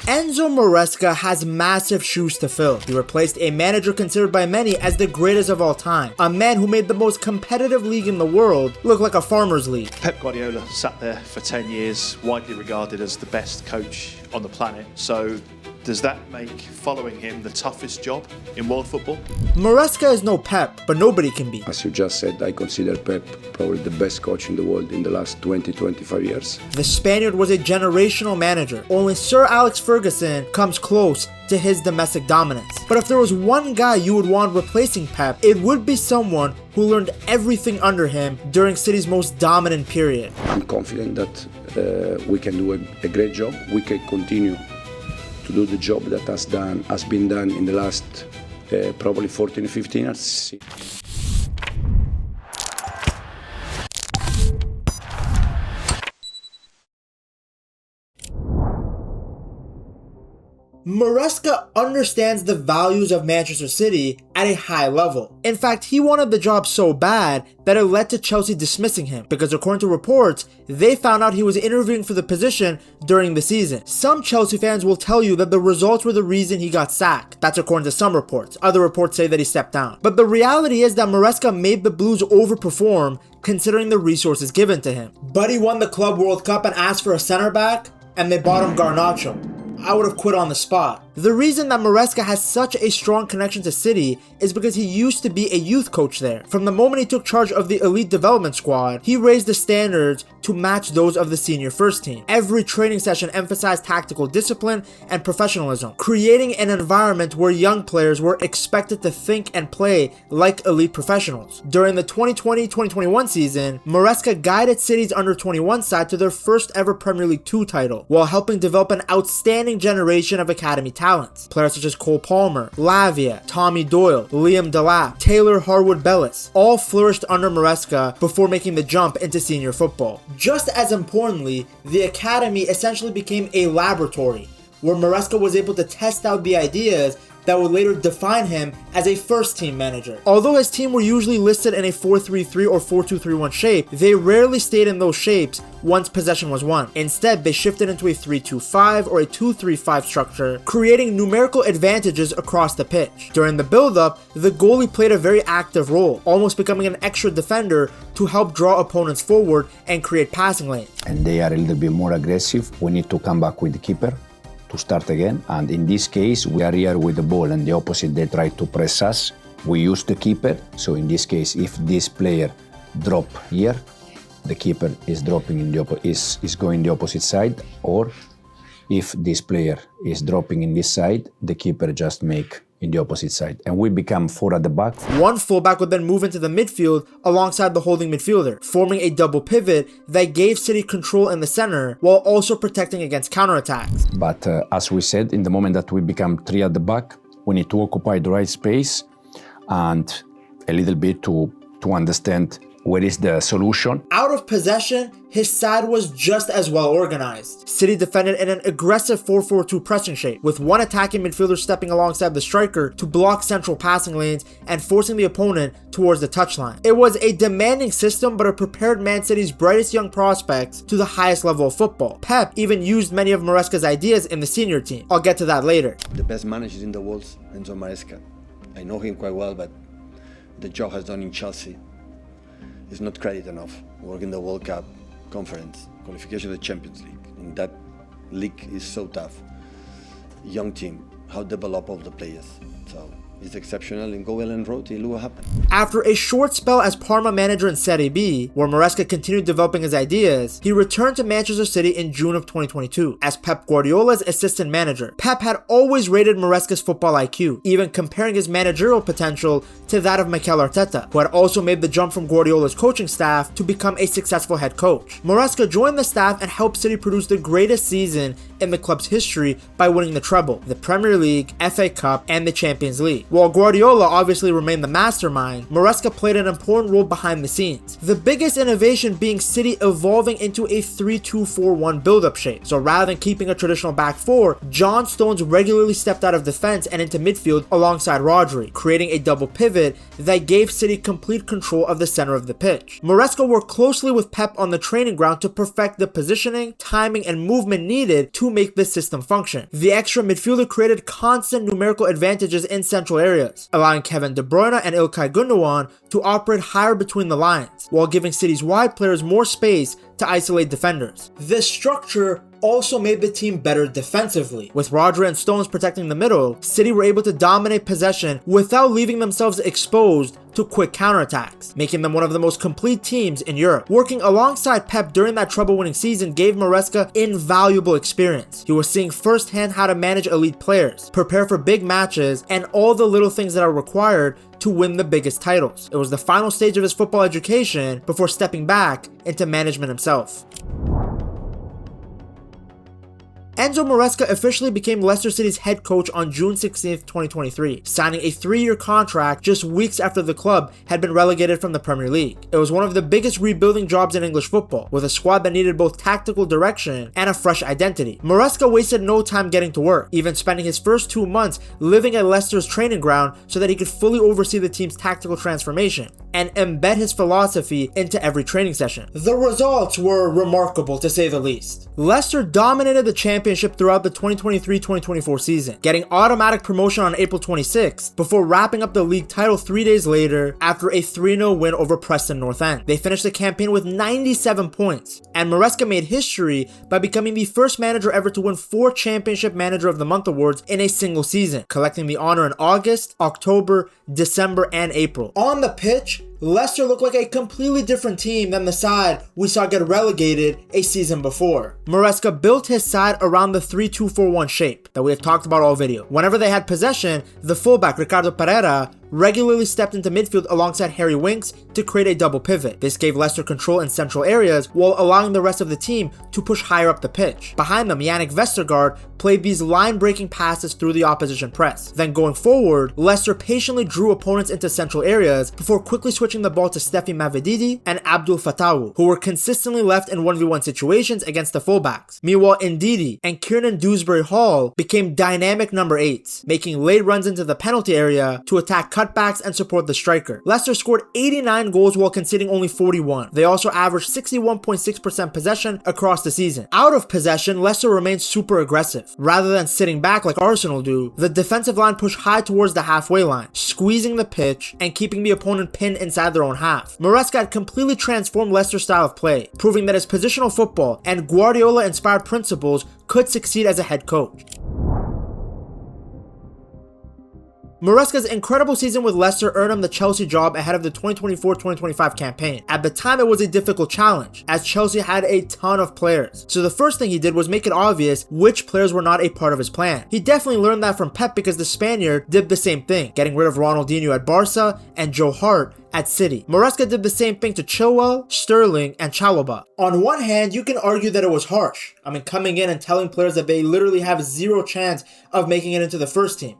Enzo Maresca has massive shoes to fill. He replaced a manager considered by many as the greatest of all time, a man who made the most competitive league in the world look like a farmer's league. Pep Guardiola sat there for 10 years, widely regarded as the best coach on the planet. So does that make following him the toughest job in world football? Maresca is no Pep, but nobody can be. As you just said, I consider Pep probably the best coach in the world in the last 20-25 years. The Spaniard was a generational manager. Only Sir Alex Ferguson comes close to his domestic dominance. But if there was one guy you would want replacing Pep, it would be someone who learned everything under him during City's most dominant period. I'm confident that we can do a great job. We can continue to do the job that has been done in the last probably 14-15 years. Maresca understands the values of Manchester City at a high level. In fact, he wanted the job so bad that it led to Chelsea dismissing him because according to reports, they found out he was interviewing for the position during the season. Some Chelsea fans will tell you that the results were the reason he got sacked. That's according to some reports. Other reports say that he stepped down. But the reality is that Maresca made the Blues overperform considering the resources given to him. But he won the Club World Cup and asked for a center back, and they bought him Garnacho. I would have quit on the spot. The reason that Maresca has such a strong connection to City is because he used to be a youth coach there. From the moment he took charge of the elite development squad, he raised the standards to match those of the senior first team. Every training session emphasized tactical discipline and professionalism, creating an environment where young players were expected to think and play like elite professionals. During the 2020-2021 season, Maresca guided City's under-21 side to their first ever Premier League 2 title, while helping develop an outstanding generation of academy talents. Players such as Cole Palmer, Lavia, Tommy Doyle, Liam Delap, Taylor Harwood-Bellis all flourished under Maresca before making the jump into senior football. Just as importantly, the academy essentially became a laboratory where Maresca was able to test out the ideas that would later define him as a first-team manager. Although his team were usually listed in a 4-3-3 or 4-2-3-1 shape, they rarely stayed in those shapes once possession was won. Instead, they shifted into a 3-2-5 or a 2-3-5 structure, creating numerical advantages across the pitch. During the build-up, the goalie played a very active role, almost becoming an extra defender to help draw opponents forward and create passing lanes. And they are a little bit more aggressive. We need to come back with the keeper to start again, and in this case we are here with the ball and the opposite they try to press us. We use the keeper, so in this case if this player drop here, the keeper is dropping in the is going the opposite side, or if this player is dropping in this side, the keeper just make in the opposite side, and we become 4 at the back. One fullback would then move into the midfield alongside the holding midfielder, forming a double pivot that gave City control in the center while also protecting against counterattacks. But as we said, in the moment that we become 3 at the back, we need to occupy the right space and a little bit to understand where is the solution. Out of possession, his side was just as well organized. City defended in an aggressive 4-4-2 pressing shape, with one attacking midfielder stepping alongside the striker to block central passing lanes and forcing the opponent towards the touchline. It was a demanding system, but it prepared Man City's brightest young prospects to the highest level of football. Pep even used many of Maresca's ideas in the senior team. I'll get to that later. The best manager in the world, Enzo Maresca. I know him quite well, but the job has done in Chelsea is not credit enough. Working the World Cup, conference, qualification of the Champions League. And that league is so tough. Young team, how develop all the players. So it's exceptional, and go Ellen Road, look what happened. After a short spell as Parma manager in Serie B, where Maresca continued developing his ideas, he returned to Manchester City in June of 2022 as Pep Guardiola's assistant manager. Pep had always rated Maresca's football IQ, even comparing his managerial potential to that of Mikel Arteta, who had also made the jump from Guardiola's coaching staff to become a successful head coach. Maresca joined the staff and helped City produce the greatest season in the club's history by winning the treble, the Premier League, FA Cup, and the Champions League. City. While Guardiola obviously remained the mastermind, Maresca played an important role behind the scenes. The biggest innovation being City evolving into a 3-2-4-1 build-up shape. So rather than keeping a traditional back four, John Stones regularly stepped out of defense and into midfield alongside Rodri, creating a double pivot that gave City complete control of the center of the pitch. Maresca worked closely with Pep on the training ground to perfect the positioning, timing, and movement needed to make this system function. The extra midfielder created constant numerical advantages in central areas, allowing Kevin De Bruyne and Ilkay Gundogan to operate higher between the lines, while giving City's wide players more space to isolate defenders. This structure also made the team better defensively. With Rodri and Stones protecting the middle, City were able to dominate possession without leaving themselves exposed to quick counterattacks, making them one of the most complete teams in Europe. Working alongside Pep during that trouble-winning season gave Maresca invaluable experience. He was seeing firsthand how to manage elite players, prepare for big matches, and all the little things that are required to win the biggest titles. It was the final stage of his football education before stepping back into management himself. Enzo Maresca officially became Leicester City's head coach on June 16, 2023, signing a 3-year contract just weeks after the club had been relegated from the Premier League. It was one of the biggest rebuilding jobs in English football, with a squad that needed both tactical direction and a fresh identity. Maresca wasted no time getting to work, even spending his first 2 months living at Leicester's training ground so that he could fully oversee the team's tactical transformation and embed his philosophy into every training session. The results were remarkable, to say the least. Leicester dominated the championship throughout the 2023-2024 season, getting automatic promotion on April 26th before wrapping up the league title 3 days later after a 3-0 win over Preston North End. They finished the campaign with 97 points, and Maresca made history by becoming the first manager ever to win 4 Championship Manager of the Month awards in a single season, collecting the honor in August, October, December, and April. On the pitch, Leicester looked like a completely different team than the side we saw get relegated a season before. Maresca built his side around the 3-2-4-1 shape that we have talked about all video. Whenever they had possession, the fullback Ricardo Pereira regularly stepped into midfield alongside Harry Winks to create a double pivot. This gave Leicester control in central areas while allowing the rest of the team to push higher up the pitch. Behind them, Yannick Vestergaard played these line-breaking passes through the opposition press. Then going forward, Leicester patiently drew opponents into central areas before quickly switching the ball to Stephy Mavididi and Abdul Fatawu, who were consistently left in 1v1 situations against the fullbacks. Meanwhile, Ndidi and Kiernan Dewsbury Hall became dynamic number 8s, making late runs into the penalty area to attack cutbacks and support the striker. Leicester scored 89 goals while conceding only 41. They also averaged 61.6% possession across the season. Out of possession, Leicester remained super aggressive. Rather than sitting back like Arsenal do, the defensive line pushed high towards the halfway line, squeezing the pitch and keeping the opponent pinned inside their own half. Maresca had completely transformed Leicester's style of play, proving that his positional football and Guardiola-inspired principles could succeed as a head coach. Maresca's incredible season with Leicester earned him the Chelsea job ahead of the 2024-2025 campaign. At the time, it was a difficult challenge, as Chelsea had a ton of players. So the first thing he did was make it obvious which players were not a part of his plan. He definitely learned that from Pep because the Spaniard did the same thing, getting rid of Ronaldinho at Barca and Joe Hart at City. Maresca did the same thing to Chilwell, Sterling, and Chalobah. On one hand, you can argue that it was harsh. Coming in and telling players that they literally have zero chance of making it into the first team.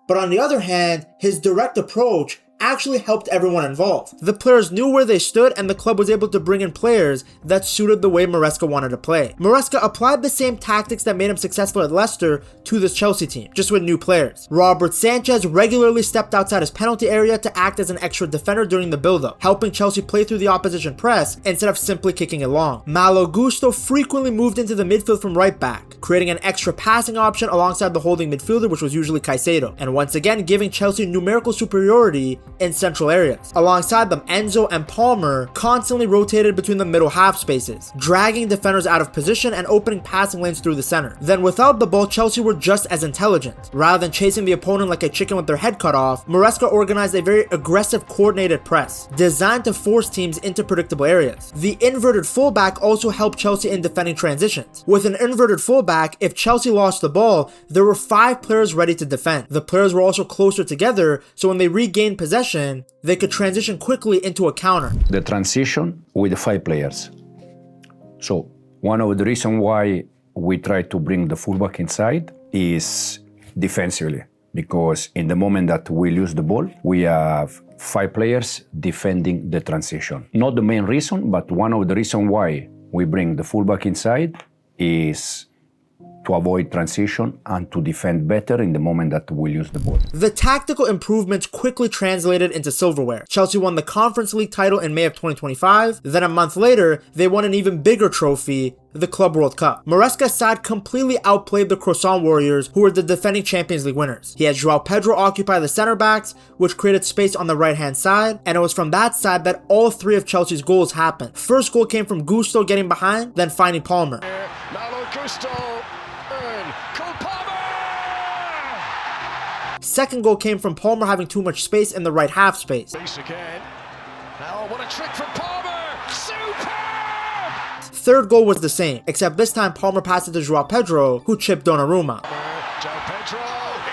But on the other hand, his direct approach actually helped everyone involved. The players knew where they stood and the club was able to bring in players that suited the way Maresca wanted to play. Maresca applied the same tactics that made him successful at Leicester to this Chelsea team, just with new players. Robert Sanchez regularly stepped outside his penalty area to act as an extra defender during the build-up, helping Chelsea play through the opposition press instead of simply kicking it long. Malo Gusto frequently moved into the midfield from right back, creating an extra passing option alongside the holding midfielder, which was usually Caicedo, and once again giving Chelsea numerical superiority in central areas. Alongside them, Enzo and Palmer constantly rotated between the middle half spaces, dragging defenders out of position and opening passing lanes through the center. Then without the ball, Chelsea were just as intelligent. Rather than chasing the opponent like a chicken with their head cut off, Maresca organized a very aggressive coordinated press, designed to force teams into predictable areas. The inverted fullback also helped Chelsea in defending transitions. With an inverted fullback, if Chelsea lost the ball, there were 5 players ready to defend. The players were also closer together, so when they regained possession, they could transition quickly into a counter. The transition with the 5 players. So one of the reasons why we try to bring the fullback inside is defensively, because in the moment that we lose the ball, we have 5 players defending the transition. Not the main reason, but one of the reasons why we bring the fullback inside is to avoid transition and to defend better in the moment that we lose the ball. The tactical improvements quickly translated into silverware. Chelsea won the Conference League title in May of 2025. Then a month later, they won an even bigger trophy, the Club World Cup. Maresca's side completely outplayed the Croissant Warriors, who were the defending Champions League winners. He had Joao Pedro occupy the center backs, which created space on the right-hand side, and it was from that side that all 3 of Chelsea's goals happened. First goal came from Gusto getting behind, then finding Palmer. Malo Gusto. Second goal came from Palmer having too much space in the right half space. Again. Now what a trick from Palmer! Superb! Third goal was the same, except this time Palmer passed it to Joao Pedro, who chipped Donnarumma. Joao Pedro,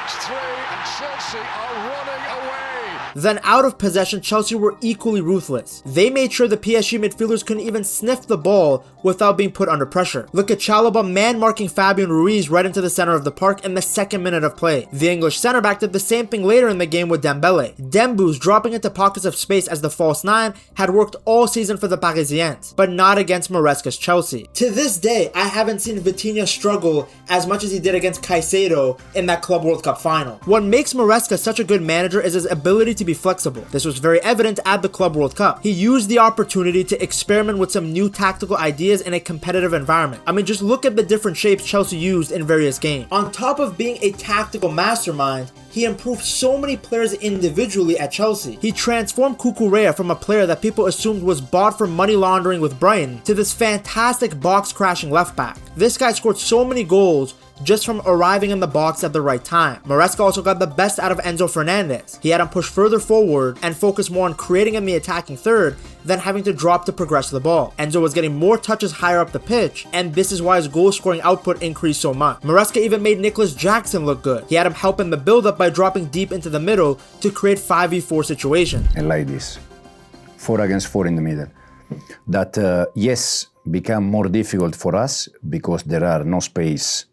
it's 3 and Chelsea are running away. Then out of possession, Chelsea were equally ruthless. They made sure the PSG midfielders couldn't even sniff the ball without being put under pressure. Look at Chalobah man-marking Fabian Ruiz right into the center of the park in the 2nd minute of play. The English center back did the same thing later in the game with Dembele. Dembouz dropping into pockets of space as the false 9 had worked all season for the Parisiens, but not against Maresca's Chelsea. To this day, I haven't seen Vitinha struggle as much as he did against Caicedo in that Club World Cup final. What makes Maresca such a good manager is his ability to be flexible. This was very evident at the Club World Cup. He used the opportunity to experiment with some new tactical ideas in a competitive environment. I mean, just look at the different shapes Chelsea used in various games. On top of being a tactical mastermind, he improved so many players individually at Chelsea. He transformed Cucurella from a player that people assumed was bought for money laundering with Brighton to this fantastic box-crashing left back. This guy scored so many goals just from arriving in the box at the right time. Maresca also got the best out of Enzo Fernandez. He had him push further forward and focus more on creating in the attacking third than having to drop to progress the ball. Enzo was getting more touches higher up the pitch, and this is why his goal-scoring output increased so much. Maresca even made Nicholas Jackson look good. He had him help in the build-up by dropping deep into the middle to create 5v4 situations. And like this, 4 against 4 in the middle. That, yes, become more difficult for us because there are no space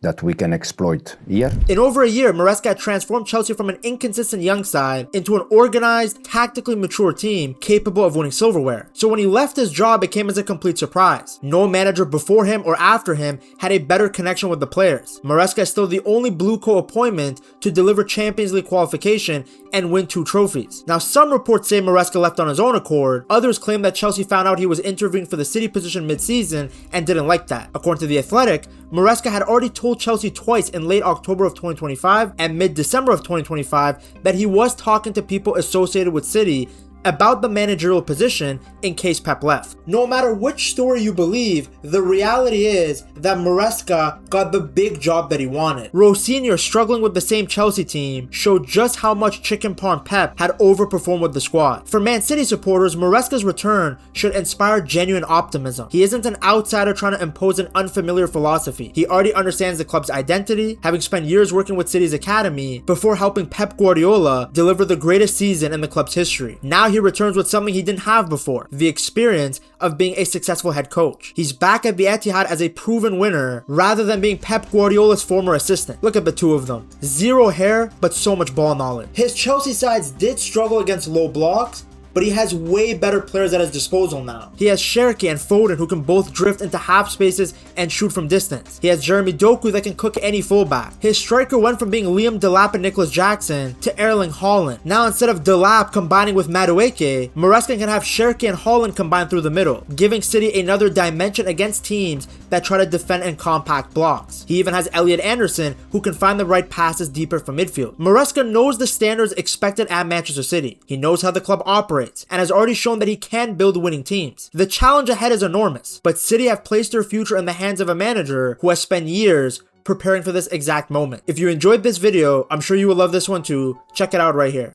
that we can exploit here. In over a year, Maresca had transformed Chelsea from an inconsistent young side into an organized, tactically mature team capable of winning silverware. So when he left his job, it came as a complete surprise. No manager before him or after him had a better connection with the players. Maresca is still the only Blue Co appointment to deliver Champions League qualification and win 2 trophies. Now, some reports say Maresca left on his own accord. Others claim that Chelsea found out he was interviewing for the City position mid-season and didn't like that. According to The Athletic, Maresca had already told Chelsea twice in late October of 2025 and mid-December of 2025 that he was talking to people associated with City about the managerial position in case Pep left. No matter which story you believe, the reality is that Maresca got the big job that he wanted. Rose Sr., struggling with the same Chelsea team, showed just how much chicken parm Pep had overperformed with the squad. For Man City supporters, Maresca's return should inspire genuine optimism. He isn't an outsider trying to impose an unfamiliar philosophy. He already understands the club's identity, having spent years working with City's academy before helping Pep Guardiola deliver the greatest season in the club's history. Now he returns with something he didn't have before, the experience of being a successful head coach. He's back at the Etihad as a proven winner rather than being Pep Guardiola's former assistant. Look at the two of them. Zero hair, but so much ball knowledge. His Chelsea sides did struggle against low blocks, but he has way better players at his disposal now. He has Cherki and Foden who can both drift into half spaces and shoot from distance. He has Jeremy Doku that can cook any fullback. His striker went from being Liam Delap and Nicholas Jackson to Erling Haaland. Now instead of Delap combining with Madueke, Maresca can have Cherki and Haaland combine through the middle, giving City another dimension against teams that try to defend in compact blocks. He even has Elliot Anderson who can find the right passes deeper from midfield. Maresca knows the standards expected at Manchester City. He knows how the club operates and has already shown that he can build winning teams. The challenge ahead is enormous, but City have placed their future in the hands of a manager who has spent years preparing for this exact moment. If you enjoyed this video, I'm sure you will love this one too. Check it out right here.